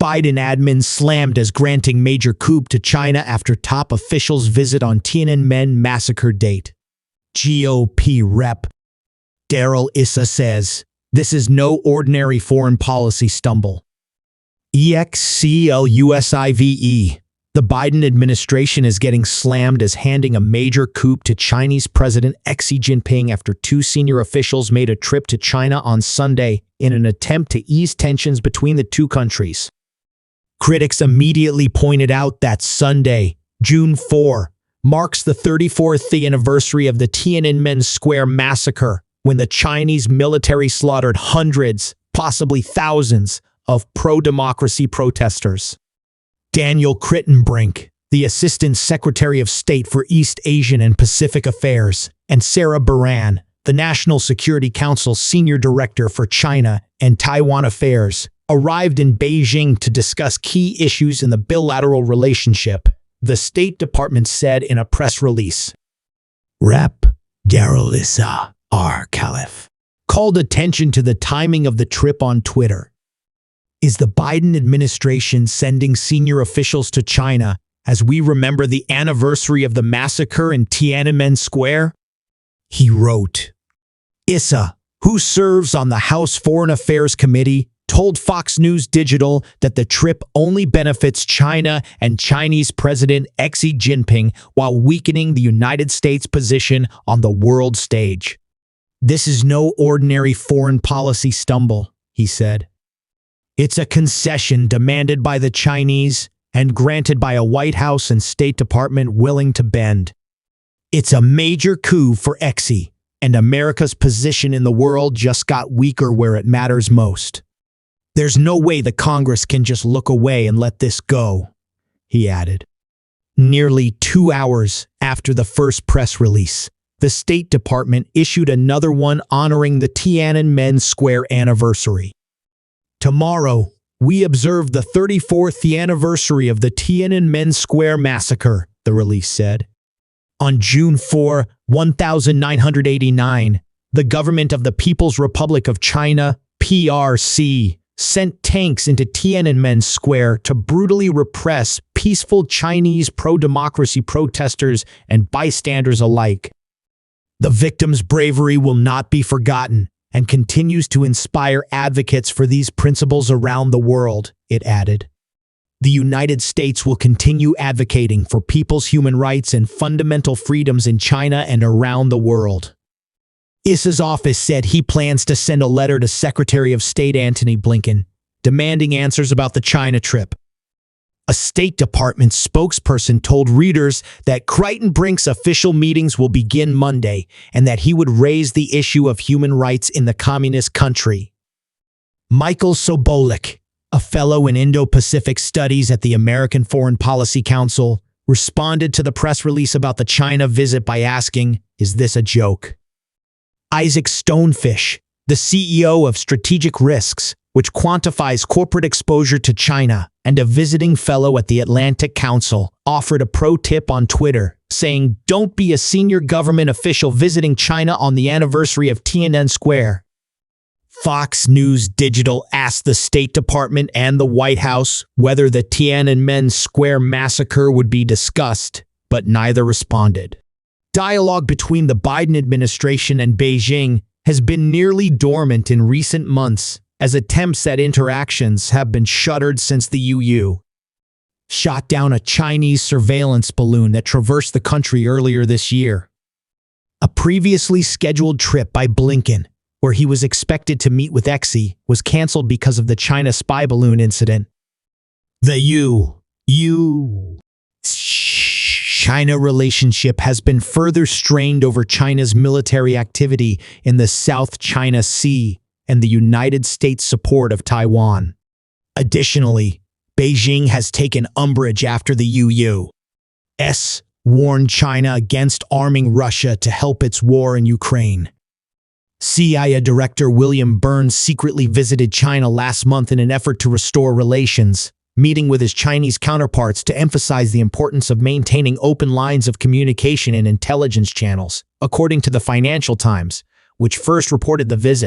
Biden admin slammed as granting major coup to China after top officials visit on Tiananmen massacre date. GOP Rep. Darrell Issa says, "This is no ordinary foreign policy stumble." EXCLUSIVE. The Biden administration is getting slammed as handing a major coup to Chinese President Xi Jinping after two senior officials made a trip to China on Sunday in an attempt to ease tensions between the two countries. Critics immediately pointed out that Sunday, June 4, marks the 34th anniversary of the Tiananmen Square massacre, when the Chinese military slaughtered hundreds, possibly thousands, of pro-democracy protesters. Daniel Kritenbrink, the Assistant Secretary of State for East Asian and Pacific Affairs, and Sarah Beran, the National Security Council's Senior Director for China and Taiwan Affairs, arrived in Beijing to discuss key issues in the bilateral relationship, the State Department said in a press release. Rep. Darrell Issa, R. Caliph, called attention to the timing of the trip on Twitter. Is the Biden administration sending senior officials to China as we remember the anniversary of the massacre in Tiananmen Square? He wrote. Issa, who serves on the House Foreign Affairs Committee, told Fox News Digital that the trip only benefits China and Chinese President Xi Jinping while weakening the United States' position on the world stage. "This is no ordinary foreign policy stumble," he said. "It's a concession demanded by the Chinese and granted by a White House and State Department willing to bend. It's a major coup for Xi, and America's position in the world just got weaker where it matters most. There's no way the Congress can just look away and let this go," he added. Nearly 2 hours after the first press release, the State Department issued another one honoring the Tiananmen Square anniversary. "Tomorrow, we observe the 34th anniversary of the Tiananmen Square massacre," the release said. On June 4, 1989, the government of the People's Republic of China, PRC, sent tanks into Tiananmen Square to brutally repress peaceful Chinese pro-democracy protesters and bystanders alike. "The victims' bravery will not be forgotten and continues to inspire advocates for these principles around the world," it added. "The United States will continue advocating for people's human rights and fundamental freedoms in China and around the world." Issa's office said he plans to send a letter to Secretary of State Antony Blinken, demanding answers about the China trip. A State Department spokesperson told readers that Kritenbrink's official meetings will begin Monday and that he would raise the issue of human rights in the communist country. Michael Sobolik, a fellow in Indo-Pacific Studies at the American Foreign Policy Council, responded to the press release about the China visit by asking, "Is this a joke?" Isaac Stonefish, the CEO of Strategic Risks, which quantifies corporate exposure to China, and a visiting fellow at the Atlantic Council, offered a pro tip on Twitter, saying, "Don't be a senior government official visiting China on the anniversary of Tiananmen Square." Fox News Digital asked the State Department and the White House whether the Tiananmen Square massacre would be discussed, but neither responded. Dialogue between the Biden administration and Beijing has been nearly dormant in recent months, as attempts at interactions have been shuttered since the EU shot down a Chinese surveillance balloon that traversed the country earlier this year. A previously scheduled trip by Blinken, where he was expected to meet with Xi, was canceled because of the China spy balloon incident. The EU-China relationship has been further strained over China's military activity in the South China Sea and the United States' support of Taiwan. Additionally, Beijing has taken umbrage after the U.S. warned China against arming Russia to help its war in Ukraine. CIA Director William Burns secretly visited China last month in an effort to restore relations, meeting with his Chinese counterparts to emphasize the importance of maintaining open lines of communication and intelligence channels, according to the Financial Times, which first reported the visit.